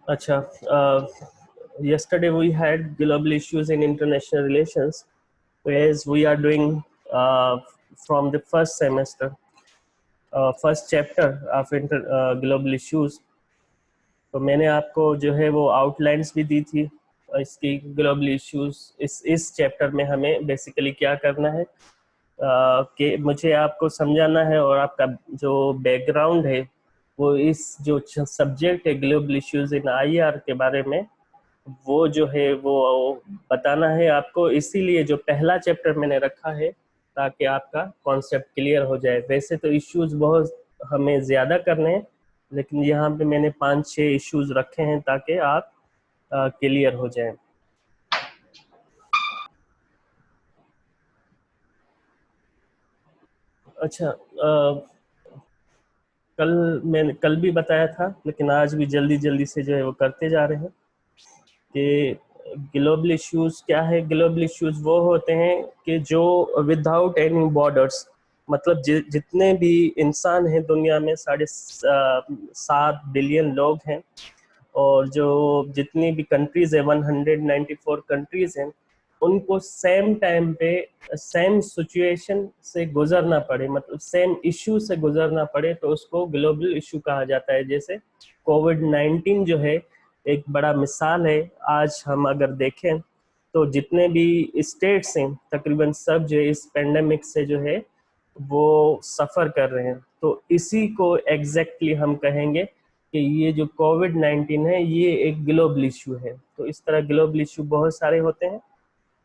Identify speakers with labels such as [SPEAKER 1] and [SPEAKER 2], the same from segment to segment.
[SPEAKER 1] अच्छा, yesterday we had global issues in international relations, whereas we are doing from the first semester, first chapter of global issues. तो मैंने आपको जो है वो आउटलाइंस भी दी थी इसकी ग्लोबल इश्यूज। इस चैप्टर में हमें बेसिकली क्या करना है कि मुझे आपको समझाना है, और आपका जो बैकग्राउंड है वो इस जो सब्जेक्ट है ग्लोबल इश्यूज इन आईआर के बारे में, वो जो है वो बताना है आपको। इसीलिए जो पहला चैप्टर मैंने रखा है ताकि आपका कॉन्सेप्ट क्लियर हो जाए। वैसे तो इश्यूज बहुत हमें ज़्यादा करने हैं, लेकिन यहाँ पे मैंने 5-6 इश्यूज रखे हैं ताकि आप क्लियर हो जाए। अच्छा, मैंने कल भी बताया था, लेकिन आज भी जल्दी जल्दी से जो है वो करते जा रहे हैं कि ग्लोबल इश्यूज क्या है। ग्लोबल इश्यूज वो होते हैं कि जो विदाउट एनी बॉर्डर्स, मतलब जितने भी इंसान हैं दुनिया में, 7.5 बिलियन लोग हैं, और जो जितनी भी कंट्रीज है 194 कंट्रीज हैं, उनको सेम टाइम पे सेम सिचुएशन से गुजरना पड़े, मतलब सेम इश्यू से गुजरना पड़े, तो उसको ग्लोबल इश्यू कहा जाता है। जैसे कोविड-19 जो है एक बड़ा मिसाल है। आज हम अगर देखें तो जितने भी स्टेट्स हैं तकरीबन सब जो है इस पेंडेमिक से जो है वो सफ़र कर रहे हैं। तो इसी को एग्जैक्टली हम कहेंगे कि ये जो कोविड-19 है ये एक ग्लोबल इशू है। तो इस तरह ग्लोबल इशू बहुत सारे होते हैं,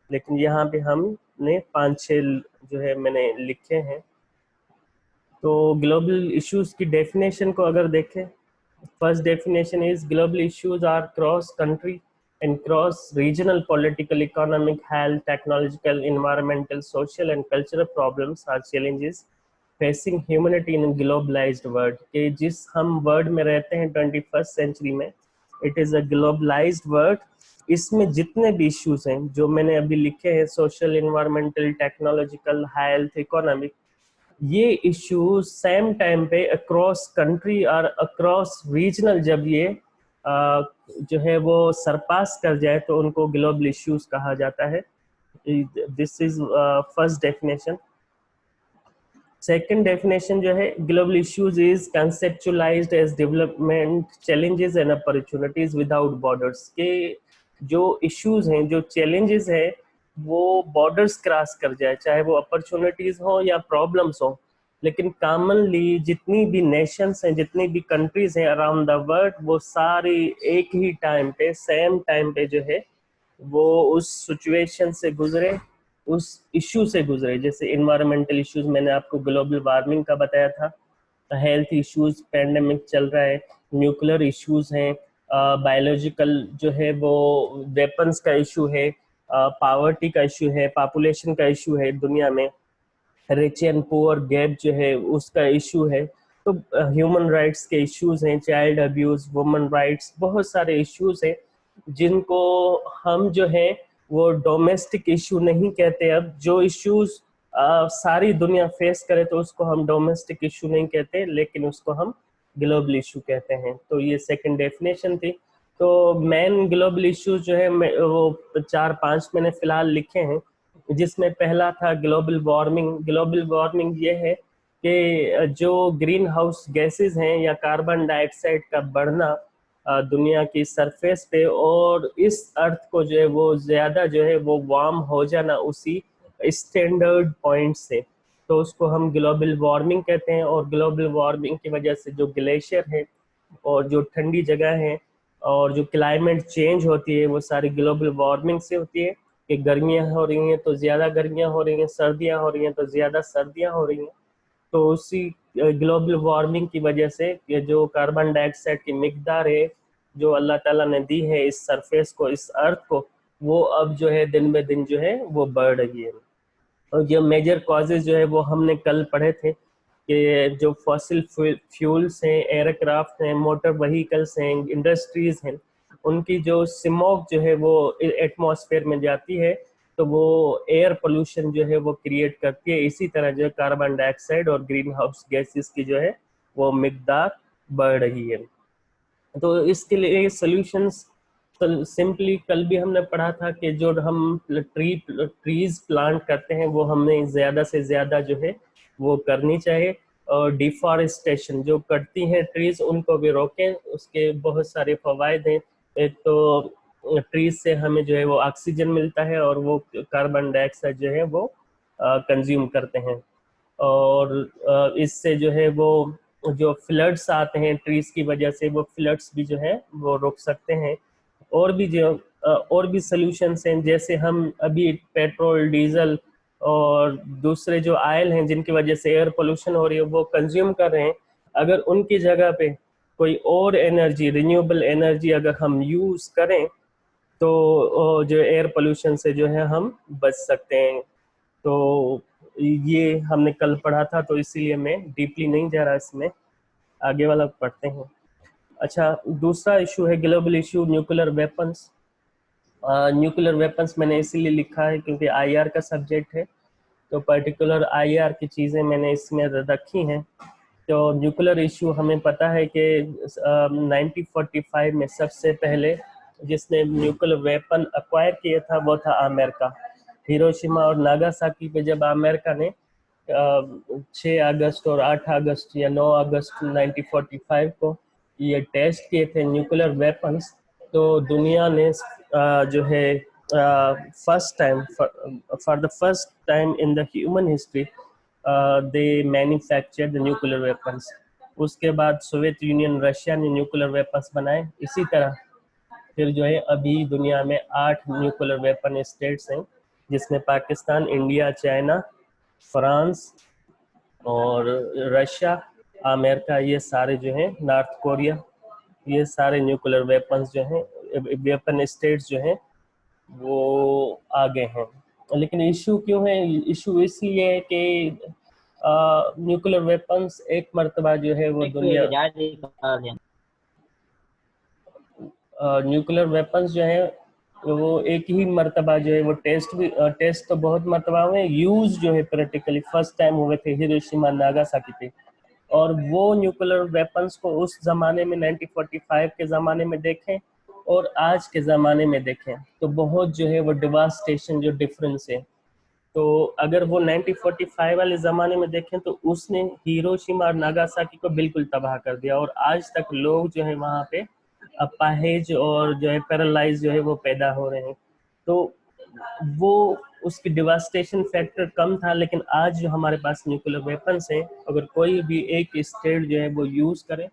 [SPEAKER 1] लेकिन यहाँ पे हमने 5-6 जो है मैंने लिखे हैं। तो ग्लोबल इश्यूज की डेफिनेशन को अगर देखें, first definition is global issues are cross country and cross regional political, economic, health, technological, environmental, social and cultural problems are challenges facing humanity in a globalized world। कि जिस हम world में रहते हैं 21st सेंचुरी में, it is a globalised world. इसमें जितने भी इश्यूज हैं जो मैंने अभी लिखे हैं, social, environmental, technological, health, economic, ये इश्यूज सेम टाइम पे अक्रॉस कंट्री और अक्रॉस रीजनल जब ये जो है वो सरपास कर जाए तो उनको ग्लोबल इश्यूज कहा जाता है। This is first definition. Second definition जो है, global issues is conceptualised as development challenges and opportunities without borders. के जो इश्यूज हैं, जो चैलेंजेस हैं, वो बॉर्डर्स क्रॉस कर जाए, चाहे वो अपॉर्चुनिटीज हो या प्रॉब्लम्स हो, लेकिन कॉमनली जितनी भी नेशंस हैं, जितनी भी कंट्रीज हैं अराउंड द वर्ल्ड, वो सारी एक ही टाइम पे, सेम टाइम पे जो है वो उस सिचुएशन से गुजरे, उस इश्यू से गुजरे। जैसे इन्वायरमेंटल इश्यूज मैंने आपको ग्लोबल वार्मिंग का बताया था, हेल्थ इश्यूज, पैंडेमिक चल रहा है, न्यूक्लियर इश्यूज हैं, बायोलॉजिकल जो है वो वेपन्स का इशू है, पावर्टी का इशू है, पॉपुलेशन का इशू है दुनिया में, रिच एंड पुअर गैप जो है उसका इशू है। तो ह्यूमन राइट्स के इश्यूज हैं, चाइल्ड अब्यूज, वुमेन राइट्स, बहुत सारे इश्यूज हैं जिनको हम जो है वो डोमेस्टिक इशू नहीं कहते। अब जो इश्यूज सारी दुनिया फेस करे तो उसको हम डोमेस्टिक इशू नहीं कहते, लेकिन उसको हम ग्लोबल इशू कहते हैं। तो ये सेकंड डेफिनेशन थी। तो मेन ग्लोबल इश्यूज जो है वो 4-5 मैंने फिलहाल लिखे हैं, जिसमें पहला था ग्लोबल वार्मिंग। ग्लोबल वार्मिंग ये है कि जो ग्रीन हाउस गैसेस हैं या कार्बन डाइऑक्साइड का बढ़ना दुनिया की सरफेस पे, और इस अर्थ को जो है वो ज़्यादा जो है वो वार्म हो जाना उसी स्टैंडर्ड पॉइंट से, तो उसको हम ग्लोबल वार्मिंग कहते हैं। और ग्लोबल वार्मिंग की वजह से जो ग्लेशियर है और जो ठंडी जगह है और जो क्लाइमेट चेंज होती है वो सारी ग्लोबल वार्मिंग से होती है। कि गर्मियाँ हो रही हैं तो ज़्यादा गर्मियाँ हो रही हैं, सर्दियाँ हो रही हैं तो ज़्यादा सर्दियाँ हो रही हैं। तो उसी ग्लोबल वार्मिंग की वजह से ये जो कार्बन डाइऑक्साइड की मिकदार है जो अल्लाह ताला ने दी है इस सरफेस को, इस अर्थ को, वो अब जो है दिन ब दिन जो है वो बढ़ रही है। और ये मेजर कॉजेज जो है वो हमने कल पढ़े थे कि जो फॉसिल फ्यूल्स हैं, एयरक्राफ्ट हैं, मोटर व्हीकल्स हैं, इंडस्ट्रीज हैं, उनकी जो स्मोक जो है वो एटमॉस्फेयर में जाती है तो वो एयर पोल्यूशन जो है वो क्रिएट करती है। इसी तरह जो है कार्बन डाइऑक्साइड और ग्रीन हाउस गैसेस की जो है वो मिकदार बढ़ रही है। तो इसके लिए सॉल्यूशंस सिंपली कल भी हमने पढ़ा था कि जो हम ट्रीज प्लांट करते हैं वो हमें ज़्यादा से ज़्यादा जो है वो करनी चाहिए। और डिफॉरेस्टेशन, जो कटती हैं ट्रीज उनको भी रोकें। उसके बहुत सारे फवायद हैं। एक तो ट्रीज से हमें जो है वो ऑक्सीजन मिलता है और वो कार्बन डाइऑक्साइड जो है वो कंज्यूम करते हैं। और इससे जो है वो जो फ्लड्स आते हैं ट्रीज की वजह से, वो फ्लड्स भी जो है वो रोक सकते हैं। और भी जो और भी सॉल्यूशंस हैं, जैसे हम अभी पेट्रोल डीजल और दूसरे जो आयल हैं जिनकी वजह से एयर पोल्यूशन हो रही है वो कंज्यूम कर रहे हैं। अगर उनकी जगह पे कोई और एनर्जी, रिन्यूएबल एनर्जी अगर हम यूज करें तो जो एयर पोल्यूशन से जो है हम बच सकते हैं। तो ये हमने कल पढ़ा था, तो इसीलिए मैं डीपली नहीं जा रहा इसमें, आगे वाला पढ़ते हैं। अच्छा, दूसरा इशू है global issue, nuclear weapons. Nuclear weapons मैंने इसीलिए लिखा है क्योंकि आईआर का सब्जेक्ट है, तो पर्टिकुलर आईआर की चीज़ें मैंने इसमें रखी हैं। तो न्यूक्लियर इशू हमें पता है कि 1945 में सबसे पहले जिसने न्यूक्लियर वेपन अक्वायर किया था वो था अमेरिका। हिरोशिमा और नागासाकी पे जब अमेरिका ने 6 अगस्त और 8 अगस्त या 9 अगस्त 1945 को ये टेस्ट किए थे न्यूक्लियर वेपन्स, तो दुनिया ने जो है first time, for the first time in the human history they manufactured nuclear weapons. उसके बाद सोवियत यूनियन, रशिया ने न्यूक्लियर वेपन्स बनाए। इसी तरह फिर जो है अभी दुनिया में 8 न्यूक्लियर वेपन स्टेट्स हैं, जिसमें पाकिस्तान, इंडिया, चाइना, फ्रांस और रशिया, अमेरिका, ये सारे जो हैं, नॉर्थ कोरिया, ये सारे न्यूक्लियर वेपन्स जो हैं, वेपन स्टेट्स जो हैं वो आगे हैं। लेकिन इशू क्यों है? इशू इसलिए है कि न्यूक्लियर वेपन्स एक मर्तबा जो है वो दुनिया, न्यूक्लियर वेपन्स जो है वो एक ही मर्तबा जो है वो टेस्ट तो बहुत मर्तबा हुए, यूज जो है प्रैक्टिकली फर्स्ट टाइम हुए थे हिरोशिमा नागासाकी पे। और वो न्यूक्लियर वेपन्स को उस जमाने में 1945 के ज़माने में देखें और आज के ज़माने में देखें तो बहुत जो है वो डिवास्टेशन जो डिफरेंस है। तो अगर वो 1945 वाले ज़माने में देखें तो उसने हिरोशिमा और नागासाकी को बिल्कुल तबाह कर दिया, और आज तक लोग जो है वहाँ पे अपाहिज और जो है पैरालाइज जो है वो पैदा हो रहे हैं। तो वो उसकी डिवास्टेशन फैक्टर कम था, लेकिन आज जो हमारे पास न्यूक्लियर वेपन्स हैं, अगर कोई भी एक स्टेट जो है वो यूज़ करे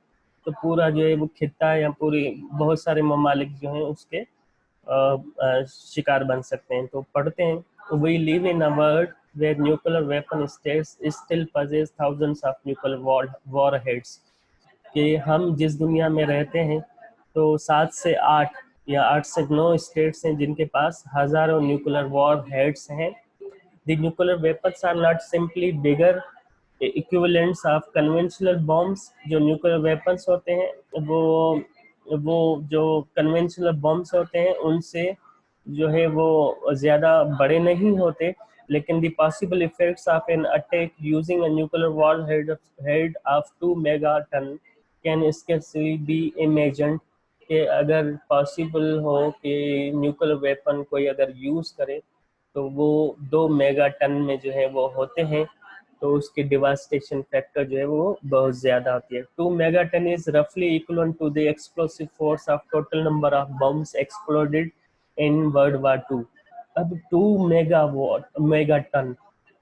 [SPEAKER 1] तो पूरा जो है वो खित्ता या पूरी बहुत सारे ममालिक जो हैं उसके शिकार बन सकते हैं। तो पढ़ते हैं, we live in a world where nuclear weapon states still possess thousands of nuclear warheads। कि हम जिस दुनिया में रहते हैं तो 7 से 8 या 8 से 9 स्टेट्स हैं जिनके पास हजारों न्यूक्लियर वॉर हेड्स हैं। The nuclear weapons are not simply bigger equivalents of conventional bombs। जो न्यूक्लियर वेपन्स होते हैं वो जो कन्वेंशनल बॉम्ब्स होते हैं उनसे जो है वो ज़्यादा बड़े नहीं होते, लेकिन the possible effects of an attack using a nuclear warhead of 2 megaton can scarcely be imagined। कि अगर पॉसिबल हो कि न्यूक्लियर वेपन कोई अगर यूज़ करे तो वो 2 मेगा टन में जो है वो होते हैं, तो उसकी डिवास्टेशन फैक्टर जो है वो बहुत ज़्यादा होती है। 2 मेगा टन इज रफली equal to the explosive force of total number of bombs exploded in world war 2। अब 2 मेगा टन,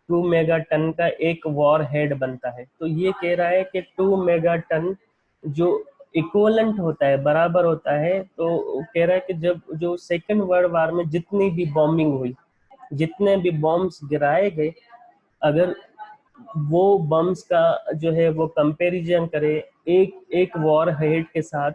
[SPEAKER 1] 2 मेगा टन का एक वॉर हेड बनता है। तो ये कह रहा है कि 2 मेगा टन जो इक्वलेंट होता है, बराबर होता है, तो कह रहा है कि जब जो सेकेंड वर्ल्ड वार में जितनी भी बॉम्बिंग हुई, जितने भी बॉम्ब्स गिराए गए, अगर वो बम्स का जो है वो कंपैरिजन करे एक एक वॉर हेड के साथ,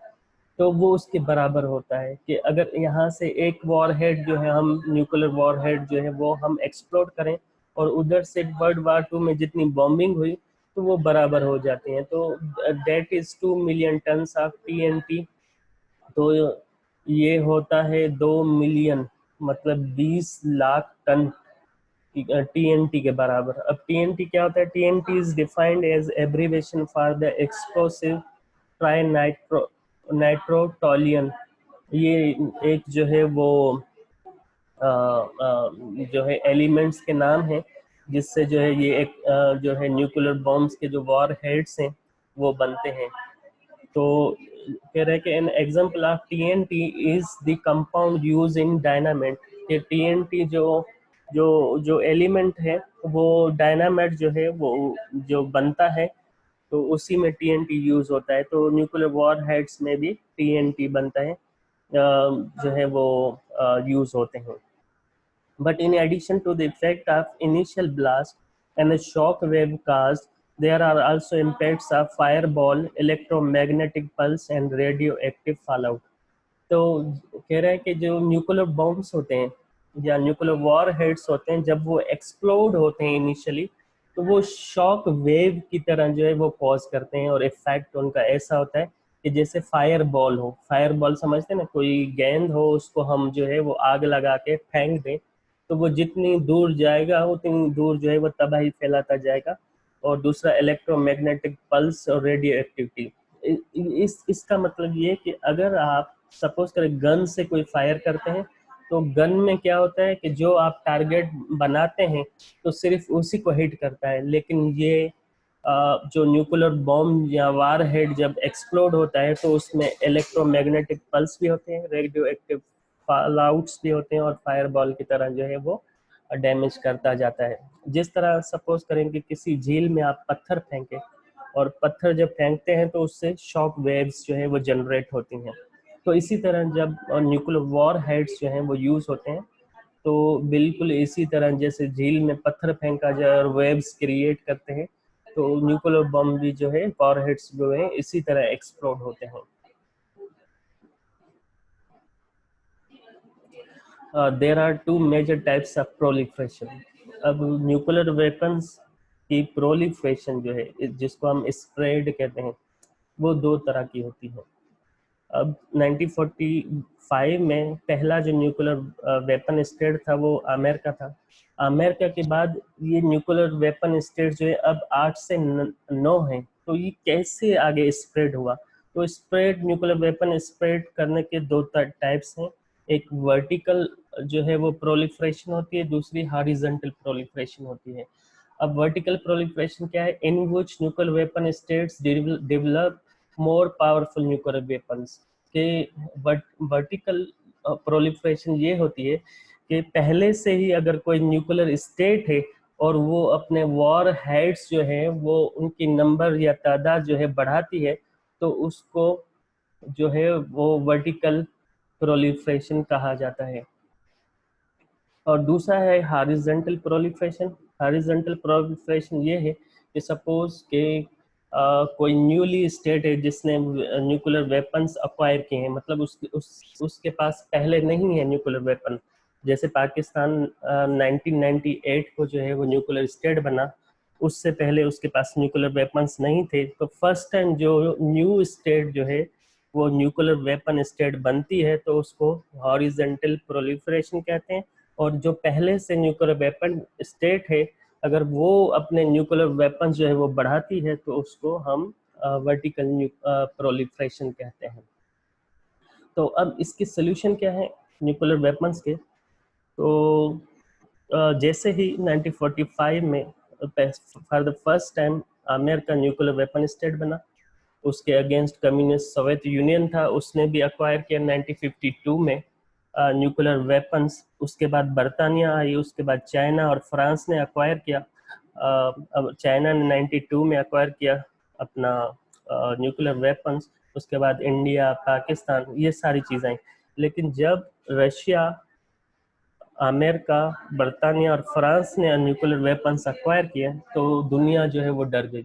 [SPEAKER 1] तो वो उसके बराबर होता है। कि अगर यहाँ से एक वॉर हेड जो है, हम न्यूक्लियर वॉर हेड जो है वो हम एक्सप्लोड करें और उधर से वर्ल्ड वॉर 2 में जितनी बॉम्बिंग हुई तो वो बराबर हो जाती हैं। तो that is 2 million tons of TNT. तो ये होता है 2 मिलियन, मतलब 20 लाख टन टीएनटी के बराबर। अब टीएनटी क्या होता है? TNT is defined as abbreviation for the explosive tri nitro nitrotoluene, ये एक जो है वो जो है एलिमेंट्स के नाम है, जिससे जो है ये एक जो है न्यूक्लियर बॉम्ब्स के जो वॉर हेड्स हैं वो बनते हैं। तो कह रहे हैं कि an example of TNT is the compound use in dynamite, कि टीएनटी जो जो जो एलिमेंट है वो डायनामाइट जो है वो जो बनता है तो उसी में टीएनटी यूज होता है। तो न्यूक्लियर वॉर हेड्स में भी टीएनटी बनता है, जो है वो यूज होते हैं। But in addition to the effect of initial blast and the shock wave caused, there are also impacts of fireball, electromagnetic pulse and radioactive fallout. तो कह रहे हैं कि जो न्यूक्लियर बॉम्ब्स होते हैं या न्यूक्लियर वॉर हेड्स होते हैं, जब वो एक्सप्लोड होते हैं इनिशियली, तो वो शॉक वेव की तरह जो है वो कॉज करते हैं, और इफेक्ट उनका ऐसा होता है कि जैसे फायर बॉल हो, फायर बॉल समझते हैं ना, कोई गेंद हो उसको हम जो है वो आग लगा के फेंक दें, तो वो जितनी दूर जाएगा उतनी दूर जो है वो तबाही फैलाता जाएगा। और दूसरा इलेक्ट्रोमैग्नेटिक पल्स और रेडियो एक्टिविटी, इसका मतलब ये कि अगर आप सपोज करें गन से कोई फायर करते हैं, तो गन में क्या होता है कि जो आप टारगेट बनाते हैं तो सिर्फ उसी को हिट करता है, लेकिन ये जो न्यूक्लियर बॉम्ब या वार हेड जब एक्सप्लोड होता है तो उसमें इलेक्ट्रोमैग्नेटिक पल्स भी होते हैं, रेडियो एक्टिव फॉलआउट्स भी होते हैं, और फायरबॉल की तरह जो है वो डैमेज करता जाता है। जिस तरह सपोज करें कि किसी झील में आप पत्थर फेंके, और पत्थर जब फेंकते हैं तो उससे शॉक वेव्स जो है वो जनरेट होती हैं, तो इसी तरह जब न्यूक्लियर वॉर हेड्स जो हैं वो यूज होते हैं, तो बिल्कुल इसी तरह जैसे झील में पत्थर फेंका जाए और वेव्स क्रिएट करते हैं, तो न्यूक्लियर बम भी जो है वॉर हेड्स जो है इसी तरह एक्सप्लोड होते हैं। There are two major types of proliferation. अब न्यूक्लियर वेपन्स की प्रोलिफरेशन जो है जिसको हम स्प्रेड कहते हैं, वो दो तरह की होती है। अब 1945 में पहला जो न्यूक्लियर वेपन स्टेट था वो अमेरिका था। अमेरिका के बाद ये न्यूक्लियर वेपन स्टेट जो है अब 8 से 9 हैं। तो ये कैसे आगे स्प्रेड हुआ? तो स्प्रेड न्यूक्लियर वेपन स्प्रेड करने के दो टाइप्स हैं। एक वर्टिकल जो है वो प्रोलिफरेशन होती है, दूसरी हॉरिजॉन्टल प्रोलिफरेशन होती है। अब वर्टिकल प्रोलिफरेशन क्या है? In which nuclear weapon states develop more powerful nuclear weapons के। वर्टिकल प्रोलिफरेशन ये होती है कि पहले से ही अगर कोई न्यूक्लियर स्टेट है और वो अपने वॉर हेड्स जो है वो उनकी नंबर या तादाद जो है बढ़ाती है, तो उसको जो है वो वर्टिकल प्रोलिफरेशन कहा जाता है। और दूसरा है हॉरिजॉन्टल प्रोलिफरेशन। हॉरिजॉन्टल प्रोलिफरेशन ये है कि सपोज के कोई न्यूली स्टेट है जिसने न्यूक्लियर वेपन्स अक्वायर किए हैं, मतलब उसके पास पहले नहीं है न्यूक्लियर वेपन। जैसे पाकिस्तान 1998 को जो है वो न्यूक्लियर स्टेट बना, उससे पहले उसके पास न्यूक्लियर वेपन्स नहीं थे। तो फर्स्ट टाइम जो न्यू स्टेट जो है वो न्यूक्लियर वेपन स्टेट बनती है, तो उसको हॉरिजॉन्टल प्रोलिफरेशन कहते हैं। और जो पहले से न्यूक्लियर वेपन स्टेट है, अगर वो अपने न्यूक्लियर वेपन जो है वो बढ़ाती है, तो उसको हम वर्टिकल प्रोलिफरेशन कहते हैं। तो अब इसकी सोल्यूशन क्या है न्यूक्लियर वेपन्स के? तो जैसे ही 1945 में for the first time America nuclear weapon state बना, उसके अगेंस्ट कम्युनिस्ट सोवियत यूनियन था, उसने भी अक्वायर किया 1952 में न्यूक्लियर वेपन्स। उसके बाद बरतानिया आई, उसके बाद चाइना और फ्रांस ने अक्वायर किया। अब चाइना ने 92 में अक्वायर किया अपना न्यूक्लियर वेपन्स। उसके बाद इंडिया, पाकिस्तान, ये सारी चीज़ें आई। लेकिन जब रशिया, अमेरिका, बरतानिया और फ्रांस ने न्यूक्लियर वेपन्स अक्वायर किए, तो दुनिया जो है वो डर गई।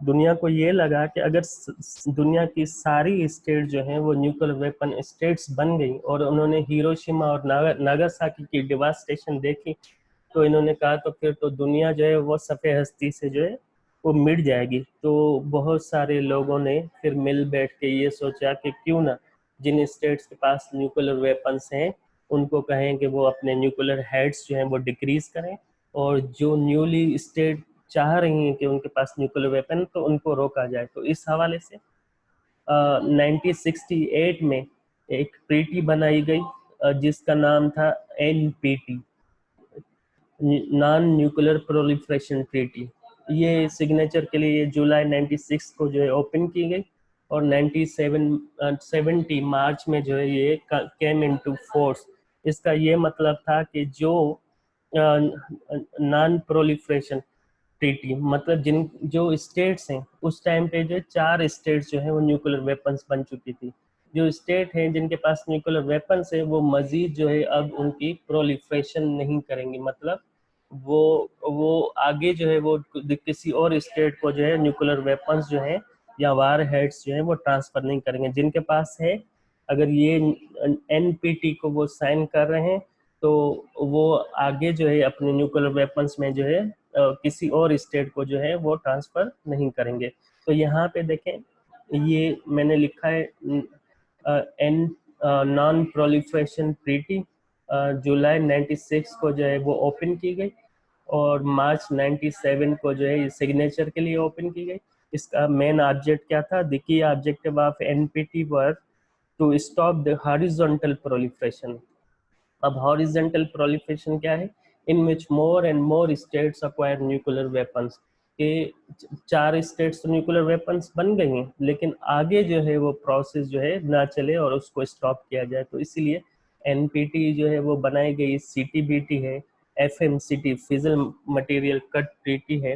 [SPEAKER 1] दुनिया को ये लगा कि अगर दुनिया की सारी स्टेट जो हैं वो न्यूक्लियर वेपन स्टेट्स बन गई, और उन्होंने हिरोशिमा और नागासाकी की डिवास्टेशन देखी, तो इन्होंने कहा तो फिर तो दुनिया जो है वो सफ़ेद हस्ती से जो है वो मिट जाएगी। तो बहुत सारे लोगों ने फिर मिल बैठ के ये सोचा कि क्यों ना जिन स्टेट्स के पास न्यूक्लियर वेपन्स हैं उनको कहें कि वो अपने न्यूक्लियर हेड्स जो हैं वो डिक्रीज करें, और जो न्यूली स्टेट चाह रही हैं कि उनके पास न्यूक्लियर वेपन, तो उनको रोका जाए। तो इस हवाले से 1968 में एक ट्रीटी बनाई गई जिसका नाम था NPT, non nuclear proliferation treaty. ये सिग्नेचर के लिए जुलाई 96 को जो है ओपन की गई और 70 मार्च में जो है ये केम इनटू फोर्स। इसका ये मतलब था कि जो नॉन प्रोलिफरेशन ट्रीटी, मतलब जिन जो स्टेट्स हैं उस टाइम पे जो 4 स्टेट्स जो है वो न्यूक्लियर वेपन्स बन चुकी थी। जो स्टेट हैं जिनके पास न्यूक्लियर वेपन्स है वो मजीद जो है अब उनकी प्रोलिफरेशन नहीं करेंगी, मतलब वो आगे जो है वो किसी और स्टेट को जो है न्यूक्लियर वेपन्स जो है या वार हेड्स जो है वो ट्रांसफर नहीं करेंगे। जिनके पास है, अगर ये एनपीटी को वो साइन कर रहे हैं तो वो आगे जो है अपने न्यूक्लियर वेपन्स में जो है किसी और स्टेट को जो है वो ट्रांसफर नहीं करेंगे। तो यहाँ पे देखें, ये मैंने लिखा है एन नॉन प्रोलिफरेशन ट्रीटी जुलाई 96 को जो है वो ओपन की गई और मार्च 97 को जो है ये सिग्नेचर के लिए ओपन की गई। इसका मेन ऑब्जेक्ट क्या था? The key objective of NPT were to stop the horizontal proliferation. अब हॉरिजॉन्टल प्रोलिफरेशन क्या है? In which more and more states acquire nuclear weapons. के 4 स्टेट्स तो न्यूक्लियर वेपन्स बन गई हैं, लेकिन आगे जो है वो प्रोसेस जो है ना चले और उसको स्टॉप किया जाए, तो इसीलिए एनपीटी जो है वो बनाई गई। सीटीबीटी है, FMCT fizzle material cut treaty है।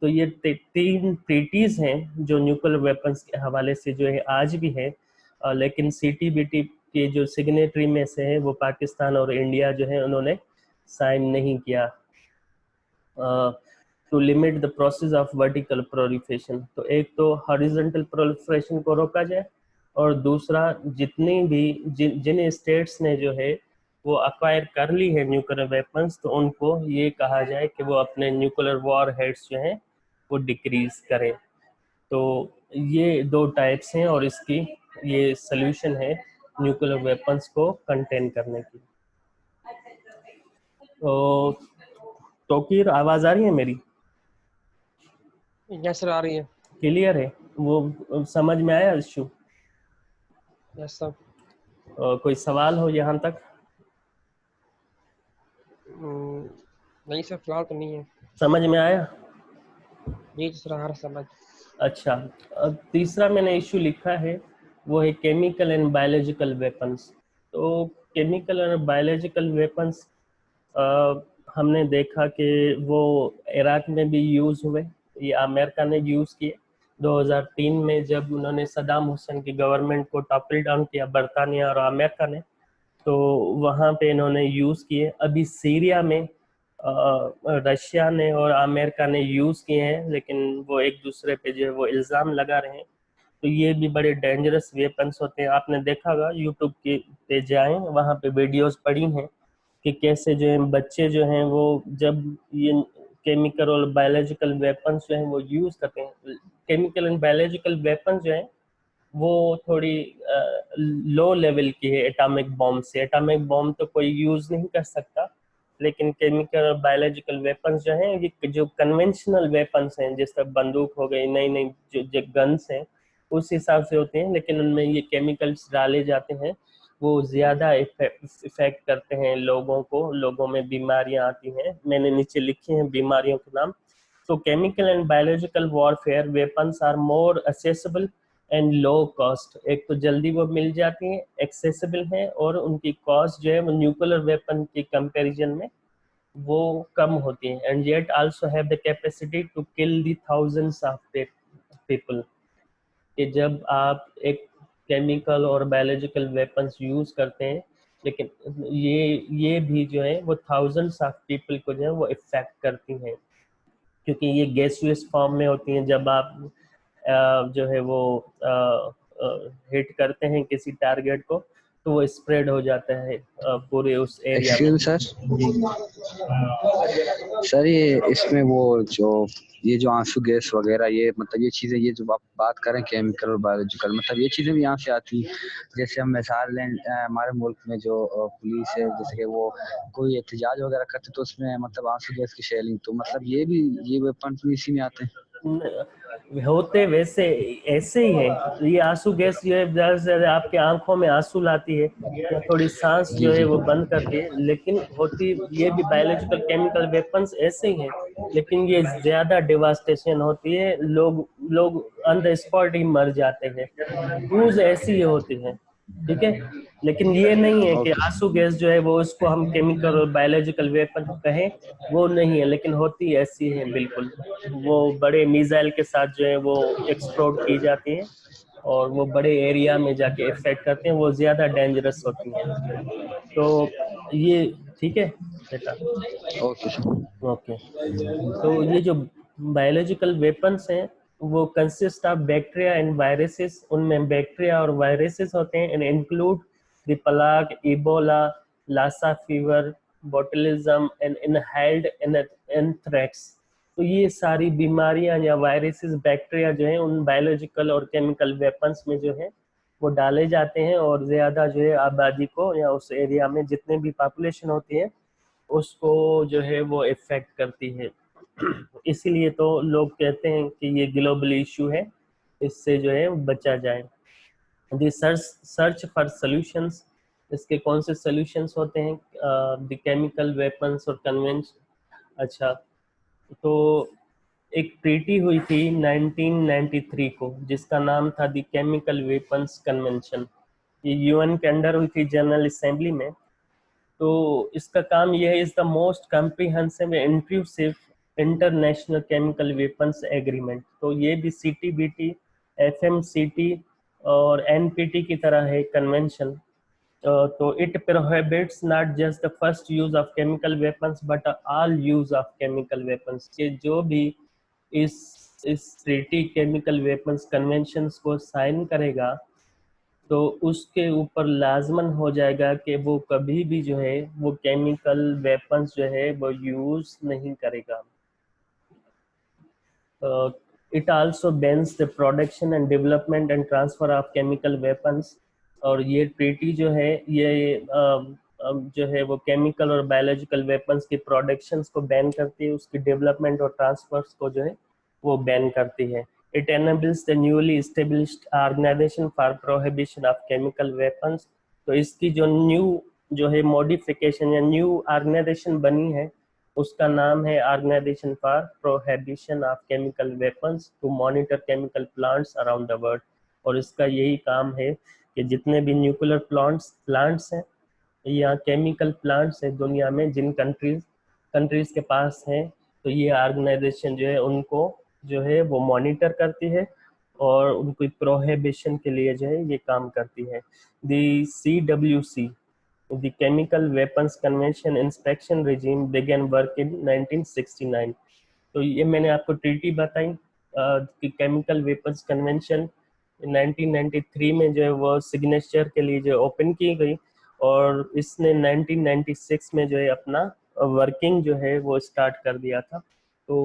[SPEAKER 1] तो ये 3 ट्रीटीज हैं जो न्यूक्लियर वेपन्स के हवाले से जो है आज भी है। लेकिन सीटीबीटी के जो सिग्नेटरी में से है वो पाकिस्तान और इंडिया जो है उन्होंने साइन नहीं किया। To limit the process of vertical proliferation, तो एक तो हॉरिजॉन्टल प्रोलिफरेशन को रोका जाए और दूसरा जितनी भी जिन स्टेट्स ने जो है वो अक्वायर कर ली है न्यूक्लियर वेपन्स, तो उनको ये कहा जाए कि वो अपने न्यूक्लियर वॉर हेड्स जो हैं वो डिक्रीज करें। तो ये 2 टाइप्स हैं और इसकी ये सोल्यूशन है न्यूक्लियर वेपन्स को कंटेन करने की। तो तोकीर, आवाज़ आ रही है मेरी?
[SPEAKER 2] यस सर, आ रही है।
[SPEAKER 1] क्लियर है? वो समझ में आया इशू?
[SPEAKER 2] Yes sir.
[SPEAKER 1] कोई सवाल हो यहाँ तक?
[SPEAKER 2] नहीं सर, फिलहाल तो नहीं है।
[SPEAKER 1] समझ में आया?
[SPEAKER 2] जी सर, आ रहा समझ।
[SPEAKER 1] अच्छा, अब तीसरा मैंने इशू लिखा है वो है केमिकल एंड बायोलॉजिकल वेपन्स। तो केमिकल एंड बायोलॉजिकल वेपन्स हमने देखा कि वो इराक में भी यूज़ हुए, ये अमेरिका ने यूज़ किए 2003 में जब उन्होंने सदाम हुसैन की गवर्नमेंट को टॉपल डाउन किया, बरतानिया और अमेरिका ने, तो वहाँ पे इन्होंने यूज़ किए। अभी सीरिया में रशिया ने और अमेरिका ने यूज़ किए हैं, लेकिन वो एक दूसरे पे जो है वो इल्ज़ाम लगा रहे हैं। तो ये भी बड़े डेंजरस वेपन्स होते हैं। आपने देखा होगा, यूट्यूब के पे जाएं, वहाँ पे वीडियोस पड़ी हैं कि कैसे जो है बच्चे जो हैं वो जब ये केमिकल और बायोलॉजिकल वेपन्स जो हैं वो यूज़ करते हैं। केमिकल एंड बायोलॉजिकल वेपन्स जो हैं वो थोड़ी लो लेवल की है एटॉमिक बॉम्ब से। एटॉमिक बॉम्ब तो कोई यूज़ नहीं कर सकता, लेकिन केमिकल और बायोलॉजिकल वेपन्स जो हैं, ये जो कन्वेंशनल वेपन्स हैं, जैसे बंदूक हो गई, नई नई जो गन्स हैं उस हिसाब से होते हैं, लेकिन उनमें ये केमिकल्स डाले जाते हैं, वो ज़्यादा इफेक्ट करते हैं लोगों को, लोगों में बीमारियां आती हैं। मैंने नीचे लिखे हैं बीमारियों के नाम। तो chemical and biological warfare weapons are more accessible and low cost. एक तो जल्दी वो मिल जाती हैं, एक्सेसिबल हैं, और उनकी कॉस्ट जो है वो न्यूक्लियर वेपन के कंपैरिजन में वो कम होती हैं। And yet also have the capacity to kill the thousands of people. कि जब आप एक केमिकल और बायोलॉजिकल वेपन्स यूज़ करते हैं, लेकिन ये भी जो है वो थाउजेंड्स ऑफ पीपल को जो है वो इफेक्ट करती हैं, क्योंकि ये गैसियस फॉर्म में होती हैं। जब आप जो है वो हिट करते हैं किसी टारगेट को, तो वो स्प्रेड हो जाता है पूरे उस एरिया में।
[SPEAKER 3] एक्सक्यूज सर, ये इसमें वो ये जो आंसू गैस वगैरह, ये मतलब ये चीज़ें, ये जो आप बात करें केमिकल और बायोलॉजिकल, मतलब ये चीज़ें भी यहाँ से आती हैं। जैसे हम मिसाल लें, हमारे मुल्क में जो पुलिस है, जैसे कि वो कोई एहतजाज वगैरह करते तो उसमें मतलब आंसू गैस की शेलिंग, तो मतलब ये वेपन भी इसी में आते हैं।
[SPEAKER 1] होते वैसे ऐसे ही है। ये आंसू गैस जो है ज्यादा से ज्यादा आपके आंखों में आंसू लाती है या थोड़ी सांस
[SPEAKER 3] जी
[SPEAKER 1] जो है
[SPEAKER 3] जी।
[SPEAKER 1] वो बंद करती है, लेकिन होती ये भी बायोलॉजिकल केमिकल वेपन्स ऐसे ही हैं, लेकिन ये ज्यादा डिवास्टेशन होती है, लोग लोग ऑन द स्पॉट ही मर जाते हैं। यूज ऐसी ही होती है, ठीक है। लेकिन ये नहीं है कि
[SPEAKER 3] ओके
[SPEAKER 1] आंसू गैस जो है वो उसको हम केमिकल और बायोलॉजिकल वेपन कहें, वो नहीं है, लेकिन होती ऐसी है बिल्कुल। वो बड़े मिसाइल के साथ जो है वो एक्सप्लोड की जाती हैं और वो बड़े एरिया में जाके इफेक्ट करते हैं, वो ज्यादा डेंजरस होती हैं। तो ये ठीक है बेटा।
[SPEAKER 3] Okay sir.
[SPEAKER 1] ओके। तो ये जो बायोलॉजिकल वेपन्स हैं वो consist of bacteria and viruses, उनमें बैक्टीरिया और वायरसेस होते हैं, and include the plague, Ebola, Lassa fever, botulism and inhaled anthrax. तो ये सारी बीमारियां या वायरसेस, बैक्टीरिया जो है उन बायोलॉजिकल और केमिकल वेपन्स में जो है वो डाले जाते हैं, और ज्यादा जो है आबादी को या उस एरिया में जितने भी पॉपुलेशन होती है उसको जो है वो इफेक्ट करती है। इसीलिए तो लोग कहते हैं कि ये ग्लोबल इशू है, इससे जो है बचा जाए। दी सर्च फॉर सॉल्यूशंस, इसके कौन से सॉल्यूशंस होते हैं? द केमिकल वेपन्स और कन्वेंशन। अच्छा, तो एक ट्रीटी हुई थी 1993 को जिसका नाम था द केमिकल वेपन्स कन्वेंशन। ये यूएन के अंडर हुई थी, जनरल असेंबली में। तो इसका काम यह है, is the most comprehensive inclusive international chemical weapons agreement. तो ये भी सीटीबीटी, एफएमसीटी और एनपीटी की तरह है कन्वेंशन। तो it prohibits not just the first use of chemical weapons but all use of chemical weapons. के जो भी इस ट्रीटी केमिकल वेपन्स कन्वेंशंस को साइन करेगा तो उसके ऊपर लाजमन हो जाएगा कि वो कभी भी जो है वो केमिकल वेपन्स जो है वो यूज नहीं करेगा। It also bans the production and development and transfer of chemical weapons. और ये ट्रीटी जो है ये जो है वो केमिकल और बायोलॉजिकल वेपन्स की प्रोडक्शंस को बैन करती है, उसकी डेवलपमेंट और ट्रांसफर्स को जो है वो बैन करती है। It enables the newly established Organization for Prohibition of Chemical Weapons। तो इसकी जो जो है मॉडिफिकेशन या न्यू ऑर्गेनाइजेशन बनी है उसका नाम है organisation for prohibition of chemical weapons to monitor chemical plants around the world. और इसका यही काम है कि जितने भी न्यूक्लियर प्लांट्स हैं या केमिकल प्लांट्स हैं दुनिया में, जिन कंट्रीज के पास हैं, तो ये ऑर्गेनाइजेशन जो है उनको जो है वो मॉनिटर करती है और उनको प्रोहिबिशन के लिए जो है ये काम करती है। दी CWC, the chemical weapons convention inspection regime began work in 1969। तो ये मैंने आपको ट्रीटी बताई कि केमिकल वेपन्स कन्वेंशन 1993 में जो है वो सिग्नेचर के लिए जो ओपन की गई, और इसने 1996 में जो है अपना वर्किंग जो है वो स्टार्ट कर दिया था। तो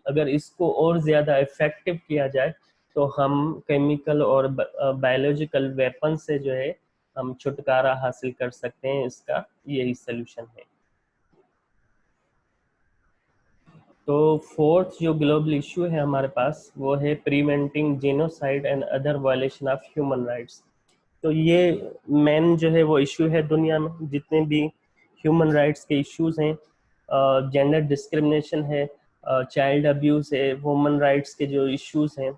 [SPEAKER 1] अगर इसको और ज़्यादा इफेक्टिव किया जाए तो हम केमिकल और बायोलॉजिकल वेपन से जो है हम छुटकारा हासिल कर सकते हैं, इसका यही सोल्यूशन है। तो फोर्थ जो ग्लोबल इशू है हमारे पास वो है preventing genocide and other violation of human rights. तो ये मेन जो है वो इशू है दुनिया में, जितने भी ह्यूमन राइट्स के इश्यूज हैं, जेंडर डिस्क्रिमिनेशन है, चाइल्ड अब्यूज़ है, वुमन राइट्स के जो इश्यूज हैं,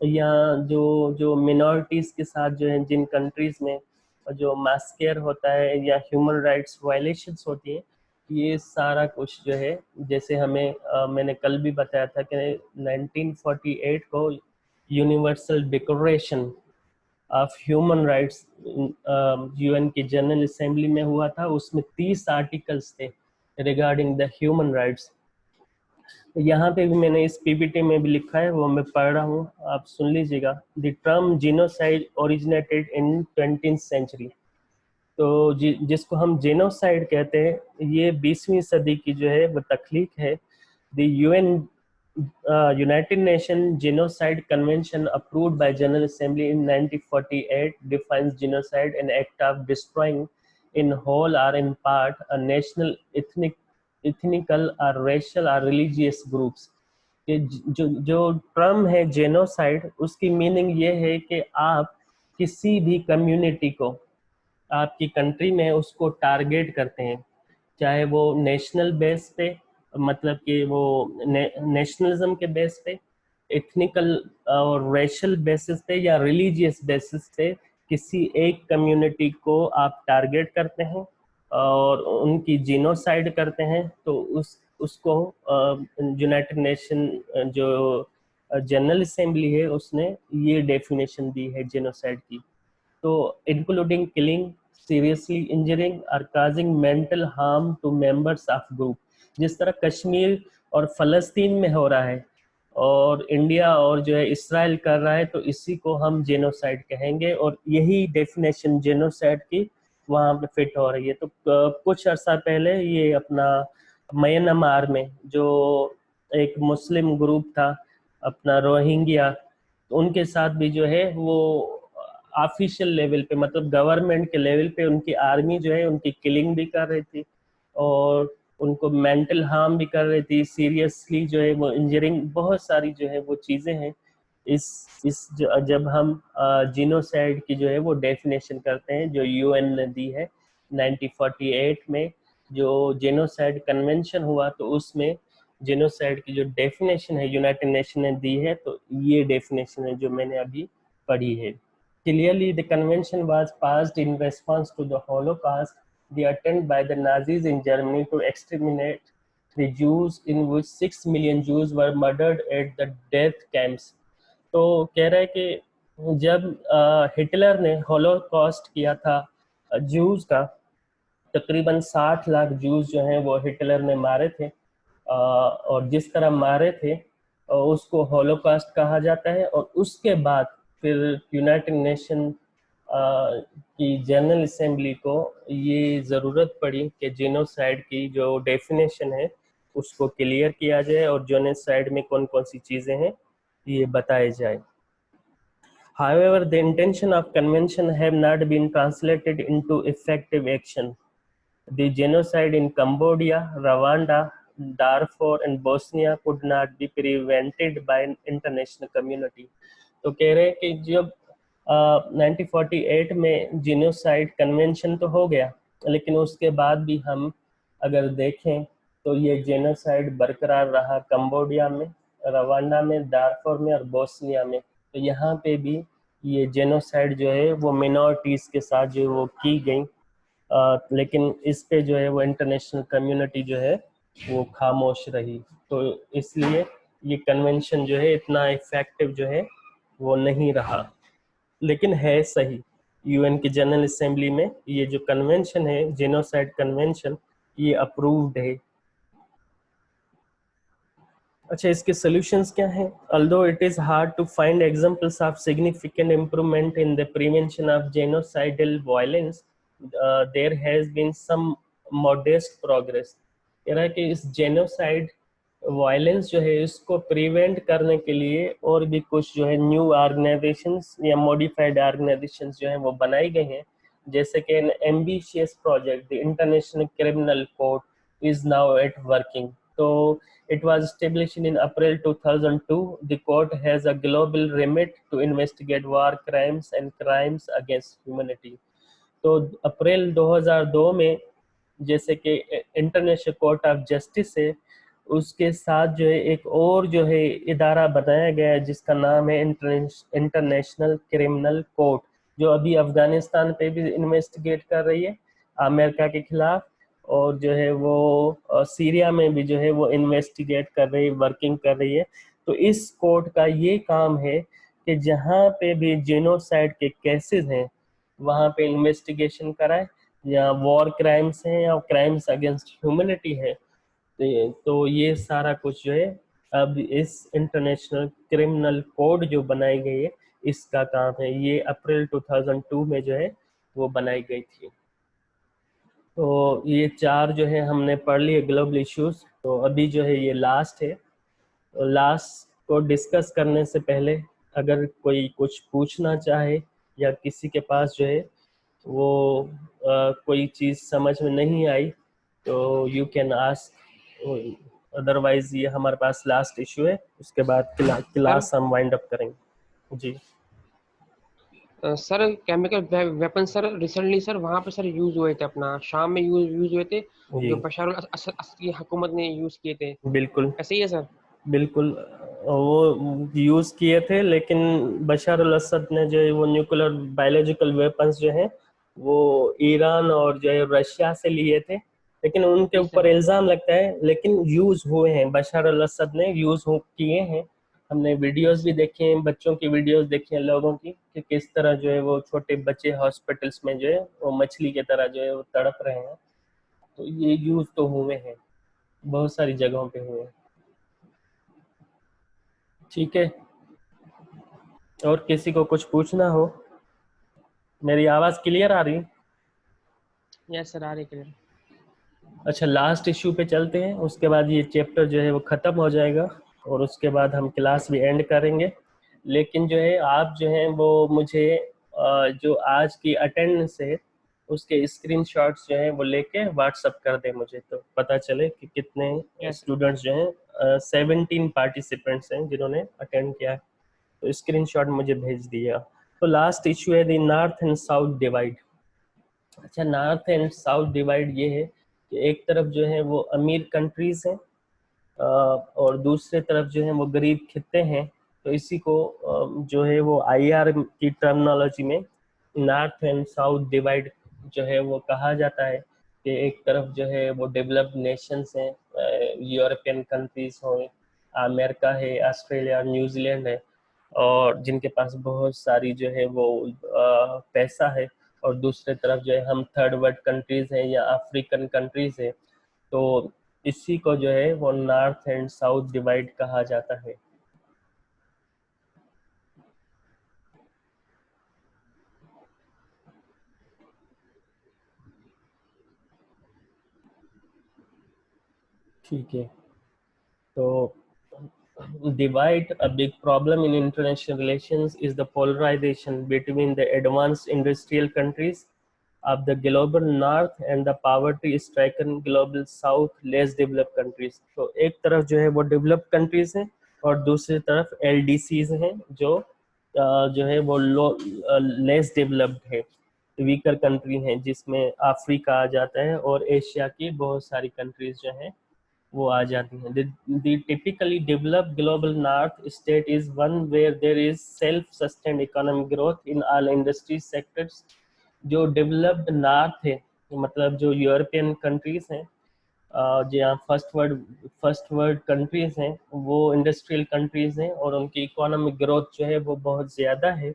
[SPEAKER 1] या जो जो मिनॉरिटीज़ के साथ जो है जिन कंट्रीज़ में जो मास केयर होता है या ह्यूमन राइट्स वायलेशंस होती हैं, ये सारा कुछ जो है, जैसे हमें मैंने कल भी बताया था कि 1948 को universal declaration of human rights UN की जनरल असेंबली में हुआ था, उसमें 30 आर्टिकल्स थे रिगार्डिंग द ह्यूमन राइट्स। यहाँ पे भी मैंने इस पीपीटी में भी लिखा है, वो मैं पढ़ रहा हूँ, आप सुन लीजिएगा। The term genocide originated in 20th century. तो जिसको हम जेनोसाइड कहते हैं, ये 20वीं सदी की जो है वो तख्लीक है। The United nation genocide convention approved by general assembly in 1948 defines genocide an act of destroying in whole or in part a national ethnical or racial or religious groups। कि जो जो टर्म है जेनोसाइड, उसकी meaning ये है कि आप किसी भी कम्युनिटी को आपकी कंट्री में उसको टारगेट करते हैं, चाहे वो नेशनल बेस पे, मतलब कि वो नेशनलिज्म के बेस पे, एथनिकल और रेशल बेसिस पे, या रिलीजियस बेसिस पे किसी एक कम्युनिटी को आप टारगेट करते हैं और उनकी जीनोसाइड करते हैं, तो उसको यूनाइटेड नेशन जो जनरल असेंबली है उसने ये डेफिनेशन दी है जेनोसाइड की। तो including killing, seriously injuring or causing mental harm to members of group, जिस तरह कश्मीर और फलस्तीन में हो रहा है और इंडिया और जो है इसराइल कर रहा है, तो इसी को हम जेनोसाइड कहेंगे, और यही डेफिनेशन जेनोसाइड की वहाँ पे फिट हो रही है। तो कुछ अर्सा पहले ये अपना म्यांमार में जो एक मुस्लिम ग्रुप था अपना रोहिंग्या, तो उनके साथ भी जो है वो ऑफिशियल लेवल पे, मतलब गवर्नमेंट के लेवल पे उनकी आर्मी जो है उनकी किलिंग भी कर रही थी और उनको मेंटल हार्म भी कर रही थी, सीरियसली जो है वो इंजरिंग, बहुत सारी जो है वो चीज़ें हैं। जब हम जीनोसाइड की जो है वो डेफिनेशन करते हैं जो यूएन ने दी है 1948 में, जो जेनोसाइड कन्वेंशन हुआ, तो उसमें जेनोसाइड की जो डेफिनेशन है यूनाइटेड नेशन ने दी है, तो ये डेफिनेशन है जो मैंने अभी पढ़ी है। Clearly, the convention was passed in response to the Holocaust, the attempt by the Nazis in Germany to exterminate the Jews, in which 6 million Jews were murdered at the death camps. तो कह रहा है कि जब Hitler ने Holocaust किया था Jews का, तकरीबन 60 लाख जूस जो हैं वो हिटलर ने मारे थे, और जिस तरह मारे थे उसको हॉलोकास्ट कहा जाता है। और उसके बाद फिर यूनाइटेड नेशन की जनरल असेंबली को ये ज़रूरत पड़ी कि जेनोसाइड की जो डेफिनेशन है उसको क्लियर किया जाए और जेनोसाइड में कौन कौन सी चीज़ें हैं ये बताए जाए। However, the intention of convention have not been translated into effective action. The genocide in Cambodia, Rwanda, Darfur and Bosnia could not be prevented by an international community. तो कह रहे हैं कि जब 1948 में जीनोसाइड कन्वेंशन तो हो गया, लेकिन उसके बाद भी हम अगर देखें तो ये जेनोसाइड बरकरार रहा कम्बोडिया में, रवांडा में, दारफुर में और बोस्निया में। तो यहाँ पे भी ये जेनोसाइड जो है वो मिनॉरिटीज़ के साथ जो वो की गई, लेकिन इस पे जो है वो इंटरनेशनल कम्युनिटी जो है वो खामोश रही। तो इसलिए ये कन्वेंशन जो है इतना इफेक्टिव जो है वो नहीं रहा, लेकिन है सही। यूएन की जनरल असेंबली में ये जो कन्वेंशन है जेनोसाइड कन्वेंशन, ये अप्रूव्ड है। अच्छा, इसके सॉल्यूशंस क्या हैं? Although it is hard to find examples of significant improvement in the prevention of genocidal violence, there has been some modest progress. कह रहा है कि इस जेनोसाइड वायलेंस जो है इसको प्रिवेंट करने के लिए और भी कुछ जो है न्यू ऑर्गेनाइजेशंस या मॉडिफाइड ऑर्गेनाइजेशंस जो है वो बनाई गई हैं, जैसे कि N ambitious project the international criminal court is now at working. तो it was established in April 2002. The court has a global remit to investigate war crimes and crimes against humanity. तो अप्रैल 2002 में जैसे कि इंटरनेशनल कोर्ट ऑफ जस्टिस है, उसके साथ जो है एक और जो है इदारा बनाया गया है जिसका नाम है इंटरनेशनल क्रिमिनल कोर्ट, जो अभी अफगानिस्तान पे भी इन्वेस्टिगेट कर रही है अमेरिका के खिलाफ, और जो है वो सीरिया में भी जो है वो इन्वेस्टिगेट कर रही है, वर्किंग कर रही है। तो इस कोर्ट का ये काम है कि जहाँ पे भी जेनोसाइड के केसेस हैं वहाँ पे इन्वेस्टिगेशन कराए, या वॉर क्राइम्स हैं या क्राइम्स अगेंस्ट ह्यूमैनिटी है, तो ये सारा कुछ जो है अब इस इंटरनेशनल क्रिमिनल कोड जो बनाई गई है इसका काम है। ये अप्रैल 2002 में जो है वो बनाई गई थी। तो ये 4 जो है हमने पढ़ लिए ग्लोबल इश्यूज। तो अभी जो है ये लास्ट है। तो लास्ट को डिस्कस करने से पहले अगर कोई कुछ पूछना चाहे या किसी के पास जो है वो कोई चीज़ समझ में नहीं आई तो यू कैन आस्क अदरवाइज ये हमारे पास लास्ट इशू है, उसके बाद क्लास हम वाइंड अप करेंगे। जी
[SPEAKER 2] sir chemical weapon sir recently sir वहाँ पे सर यूज हुए थे, अपना शाम में यूज हुए थे,
[SPEAKER 1] जी
[SPEAKER 2] जो बशर अल असद की हुकूमत ने यूज किए थे,
[SPEAKER 1] बिल्कुल
[SPEAKER 2] ऐसे ही है सर?
[SPEAKER 1] बिल्कुल, वो यूज किए थे, लेकिन बशर अल असद ने जो है वो न्यूक्लियर बायोलॉजिकल वेपन्स जो है वो ईरान और जो है रशिया से लिए थे, लेकिन उनके
[SPEAKER 2] जी
[SPEAKER 1] ऊपर
[SPEAKER 2] सर।
[SPEAKER 1] इल्जाम लगता है, लेकिन यूज हुए हैं, बशर अल असद ने यूज किए हैं। हमने वीडियोस भी देखे हैं, बच्चों की वीडियोस देखी हैं लोगों की, कि किस तरह जो है वो छोटे बच्चे हॉस्पिटल्स में जो है वो मछली की तरह जो है वो तड़प रहे हैं। तो ये यूज तो हुए हैं, बहुत सारी जगहों पे हुए हैं। ठीक है, और किसी को कुछ पूछना हो? मेरी आवाज क्लियर आ रही?
[SPEAKER 2] यस सर, आ रही क्लियर।
[SPEAKER 1] अच्छा, लास्ट इश्यू पे चलते हैं, उसके बाद ये चैप्टर जो है वो ख़त्म हो जाएगा और उसके बाद हम क्लास भी एंड करेंगे। लेकिन जो है आप जो हैं वो मुझे जो आज की अटेंडेंस है उसके स्क्रीनशॉट्स जो हैं वो लेके व्हाट्सअप कर दें मुझे, तो पता चले कि कितने
[SPEAKER 2] यस
[SPEAKER 1] स्टूडेंट्स जो हैं, 17 पार्टिसिपेंट्स हैं जिन्होंने अटेंड किया है, तो स्क्रीनशॉट मुझे भेज दिया। तो लास्ट इशू है the north and south divide. अच्छा, नॉर्थ एंड साउथ डिवाइड ये है कि एक तरफ जो है वो अमीर कंट्रीज हैं और दूसरे तरफ जो है वो गरीब खित्ते हैं। तो इसी को जो है वो आईआर की टर्मिनोलॉजी में नॉर्थ एंड साउथ डिवाइड जो है वो कहा जाता है, कि एक तरफ जो है वो डेवलप्ड नेशंस हैं, यूरोपियन कंट्रीज हो, अमेरिका है, ऑस्ट्रेलिया, न्यूजीलैंड है, और जिनके पास बहुत सारी जो है वो पैसा है, और दूसरे तरफ जो है हम थर्ड वर्ल्ड कंट्रीज हैं या अफ्रीकन कंट्रीज हैं। तो इसी को जो है वो नॉर्थ एंड साउथ डिवाइड कहा जाता है। ठीक है, तो divide, a big problem in international relations is the polarization between the advanced industrial countries of the global north and the poverty stricken global south less developed countries। तो एक तरफ जो है वो डेवलप्ड कंट्रीज हैं और दूसरी तरफ एलडीसीज हैं जो जो है वो लेस डेवलप्ड है, वीकर कंट्री हैं, जिसमें अफ्रीका आ जाता है और एशिया की बहुत सारी कंट्रीज जो हैं वो आ जाती हैं। The typically developed global north state is one where there is self-sustained economic growth in all industry sectors। जो डेवलप्ड नॉर्थ है, मतलब जो यूरोपियन कंट्रीज हैं, जहाँ फर्स्ट वर्ल्ड कंट्रीज हैं, वो इंडस्ट्रियल कंट्रीज हैं और उनकी इकोनॉमिक ग्रोथ जो है वो बहुत ज़्यादा है।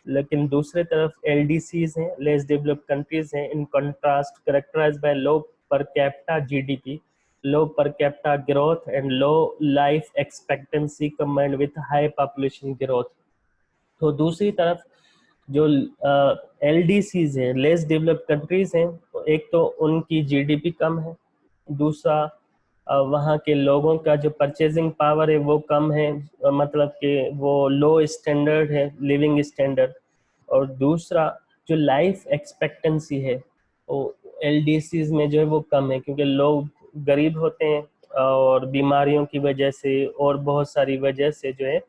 [SPEAKER 1] लेकिन दूसरे तरफ एलडीसीज हैं, लेस डेवलप्ड कंट्रीज हैं, in contrast characterised by low per capita GDP, low per capita growth and low life expectancy combined with high population growth। तो दूसरी तरफ जो एलडीसीज हैं, लेस डेवलप्ड कंट्रीज हैं, तो एक तो उनकी जीडीपी कम है, दूसरा वहाँ के लोगों का जो परचेजिंग पावर है वो कम है, मतलब कि वो लो स्टैंडर्ड है, लिविंग स्टैंडर्ड, और दूसरा जो लाइफ एक्सपेक्टेंसी है वो एलडीसीज में जो है वो कम है, क्योंकि लोग गरीब होते हैं और बीमारियों की वजह से और बहुत सारी वजह से जो है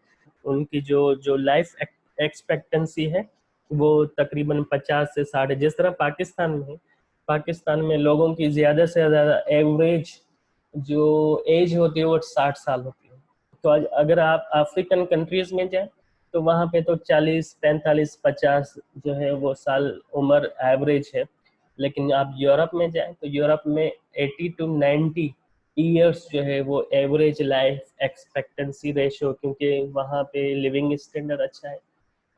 [SPEAKER 1] उनकी जो जो लाइफ एक्सपेक्टेंसी है वो तकरीबन 50 से 60, जिस तरह पाकिस्तान में है, पाकिस्तान में लोगों की ज़्यादा से ज़्यादा एवरेज जो एज होती है वो 60 साल होती है। तो अगर आप अफ्रीकन कंट्रीज में जाएं तो वहाँ पे तो 40, 45, 50 जो है वो साल उम्र एवरेज है। लेकिन आप यूरोप में जाएं तो यूरोप में 80 to 90 ईयर्स जो है वो एवरेज लाइफ एक्सपेक्टेंसी रेशो, क्योंकि वहाँ पे लिविंग स्टैंडर्ड अच्छा है,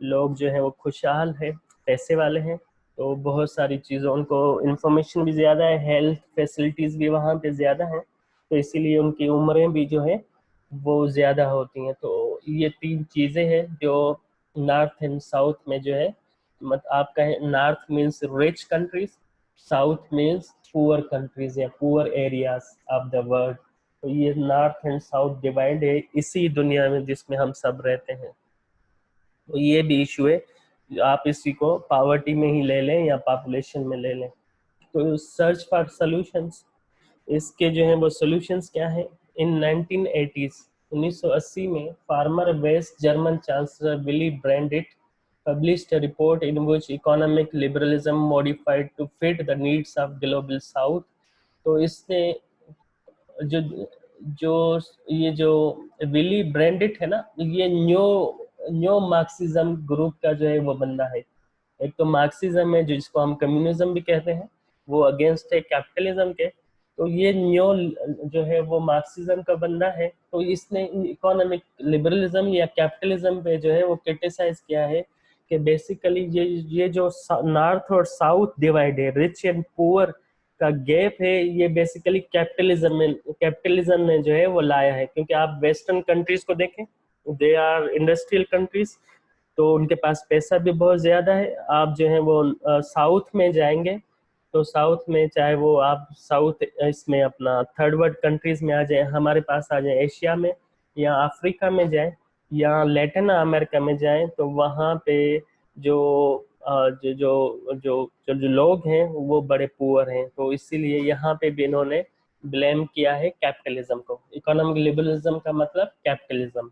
[SPEAKER 1] लोग जो है वो खुशहाल है, पैसे वाले हैं, तो बहुत सारी चीज़ों, उनको इंफॉर्मेशन भी ज़्यादा है, हेल्थ फैसिलिटीज़ भी वहाँ पे ज़्यादा हैं, तो इसीलिए उनकी उम्रें भी जो है वो ज़्यादा होती हैं। तो ये तीन चीज़ें हैं जो नॉर्थ एंड साउथ में जो है, मत आप कहें north means rich countries, south means poor countries या poor areas of the world. तो ये नॉर्थ एंड साउथ डिवाइड है इसी दुनिया में जिसमें हम सब रहते हैं। तो ये भी इशू है, आप इसी को पावर्टी में ही ले लें या पॉपुलेशन में ले लें। तो सर्च फॉर सॉल्यूशंस, इसके जो है वो सॉल्यूशंस क्या है? in 1980s 1980 में former West German chancellor Willy Brandt published a report in which economic liberalism modified to fit the needs of global south. तो इसने जो जो ये जो विली ब्रांडिट है ना, ये न्यो न्यो मार्क्सिज्म ग्रुप का जो है वो बंदा है। एक तो मार्क्सिज्म है जिसको हम कम्युनिज्म भी कहते हैं, वो अगेंस्ट है कैपिटलिज्म के। तो ये न्यो जो है वो मार्क्सिज्म का बंदा है। तो इसने इकोनॉमिक लिबरलिज्म या कैपिटलिज्म पे जो है वो क्रिटिसाइज किया है कि बेसिकली ये जो नॉर्थ और साउथ डिवाइड है, रिच एंड पुअर का गैप है, ये बेसिकली कैपिटलिज्म ने जो है वो लाया है। क्योंकि आप वेस्टर्न कंट्रीज को देखें, दे आर इंडस्ट्रियल कंट्रीज, तो उनके पास पैसा भी बहुत ज़्यादा है। आप जो है वो साउथ में जाएंगे तो साउथ में चाहे वो आप साउथ इसमें अपना थर्ड वर्ल्ड कंट्रीज में आ जाए, हमारे पास आ जाए एशिया में, या अफ्रीका में जाए, या लैटिन अमेरिका में जाए, तो वहाँ पे जो जो जो जो जो जो लोग हैं वो बड़े पुअर हैं। तो इसीलिए यहाँ पे भी इन्होंने ब्लेम किया है कैपिटलिज्म को। इकोनॉमिक लिबरलिज्म का मतलब capitalism.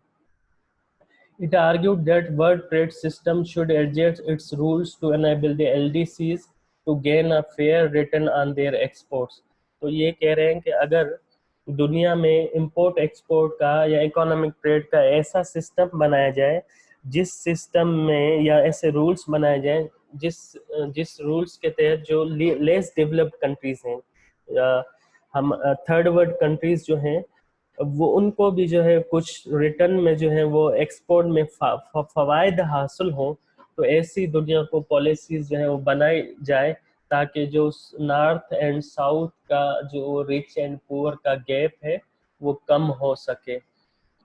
[SPEAKER 1] It argued that World Trade System should adjust its rules to enable the LDCs to gain a fair return on their exports. तो ये कह रहे हैं कि अगर दुनिया में इंपोर्ट एक्सपोर्ट का या इकोनॉमिक ट्रेड का ऐसा सिस्टम बनाया जाए, जिस सिस्टम में या ऐसे रूल्स बनाए जाए जिस रूल्स के तहत जो लेस डेवलप्ड कंट्रीज हैं या हम थर्ड वर्ल्ड कंट्रीज जो हैं, वो उनको भी जो है कुछ रिटर्न में जो है वो एक्सपोर्ट में फवायद हासिल हो। तो ऐसी दुनिया को पॉलिसीज जो है वो बनाई जाए ताकि जो नॉर्थ एंड साउथ का जो रिच एंड पुअर का गैप है वो कम हो सके।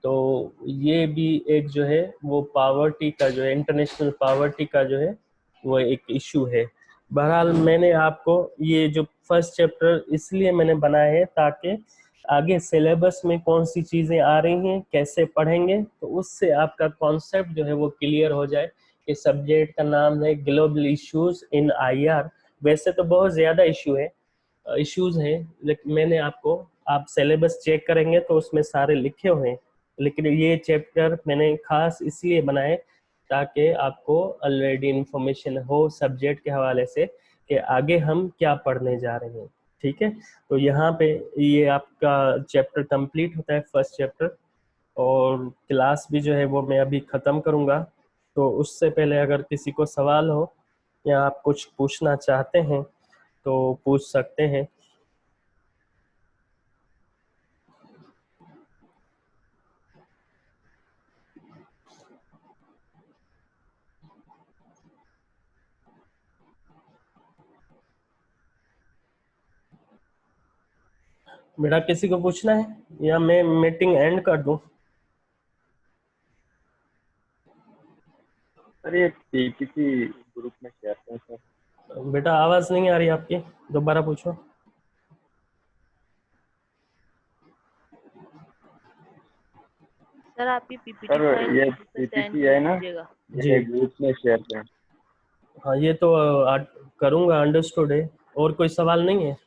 [SPEAKER 1] तो ये भी एक जो है वो पावर्टी का जो है, इंटरनेशनल पावर्टी का जो है वो एक इशू है। बहरहाल मैंने आपको ये जो फर्स्ट चैप्टर इसलिए मैंने बनाया है ताकि आगे सिलेबस में कौन सी चीज़ें आ रही हैं, कैसे पढ़ेंगे, तो उससे आपका कॉन्सेप्ट जो है वो क्लियर हो जाए कि सब्जेक्ट का नाम है ग्लोबल इश्यूज इन आईआर। वैसे तो बहुत ज़्यादा इश्यूज हैं, लेकिन मैंने आपको, आप सिलेबस चेक करेंगे तो उसमें सारे लिखे हुए हैं, लेकिन ये चैप्टर मैंने खास इसलिए बनाए ताकि आपको ऑलरेडी इंफॉर्मेशन हो सब्जेक्ट के हवाले से कि आगे हम क्या पढ़ने जा रहे हैं। ठीक है, तो यहाँ पे ये आपका चैप्टर कंप्लीट होता है, फर्स्ट चैप्टर, और क्लास भी जो है वो मैं अभी ख़त्म करूँगा। तो उससे पहले अगर किसी को सवाल हो या आप कुछ पूछना चाहते हैं तो पूछ सकते हैं। बेटा किसी को पूछना है या मैं मीटिंग एंड कर दूं?
[SPEAKER 4] सर ये पीपीटी ग्रुप में शेयर करें सर।
[SPEAKER 1] बेटा आवाज नहीं आ रही आपकी, दोबारा पूछो।
[SPEAKER 5] सर आपकी पीपीटी
[SPEAKER 4] सर
[SPEAKER 5] फाइल
[SPEAKER 4] ये
[SPEAKER 5] ग्रुप में सेंड
[SPEAKER 4] पीपीटी है ना,
[SPEAKER 5] कीजिएगा।
[SPEAKER 4] ये ग्रुप में शेयर करें।
[SPEAKER 1] हाँ ये तो करूँगा, अंडरस्टूड है। और कोई सवाल नहीं है?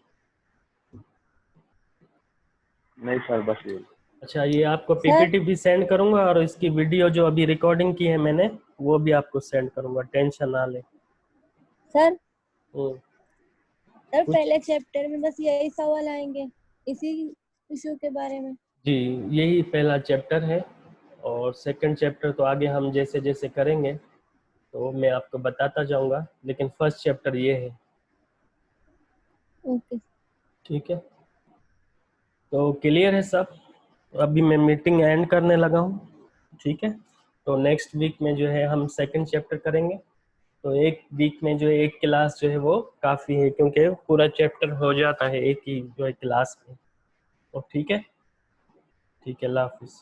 [SPEAKER 4] नहीं सर बस ये।
[SPEAKER 1] अच्छा, ये आपको पीपीटी भी सेंड करूँगा और इसकी वीडियो जो अभी रिकॉर्डिंग की है मैंने वो भी आपको सेंड करूँगा, टेंशन ना ले।
[SPEAKER 6] सर
[SPEAKER 1] हम्म,
[SPEAKER 6] सर पहले चैप्टर में बस यही सवाल आएंगे इसी इशू के बारे में?
[SPEAKER 1] जी यही पहला चैप्टर है, और सेकंड चैप्टर तो आगे हम जैसे जैसे करेंगे तो मैं आपको बताता जाऊंगा, लेकिन फर्स्ट चैप्टर ये है।
[SPEAKER 6] ओके
[SPEAKER 1] ठीक है, तो क्लियर है सब? अभी मैं मीटिंग एंड करने लगा हूँ। ठीक है, तो नेक्स्ट वीक में जो है हम सेकंड चैप्टर करेंगे। तो एक वीक में जो है एक क्लास जो है वो काफ़ी है, क्योंकि पूरा चैप्टर हो जाता है एक ही जो है क्लास में। तो ठीक है, ठीक है, अल्लाह हाफिज़।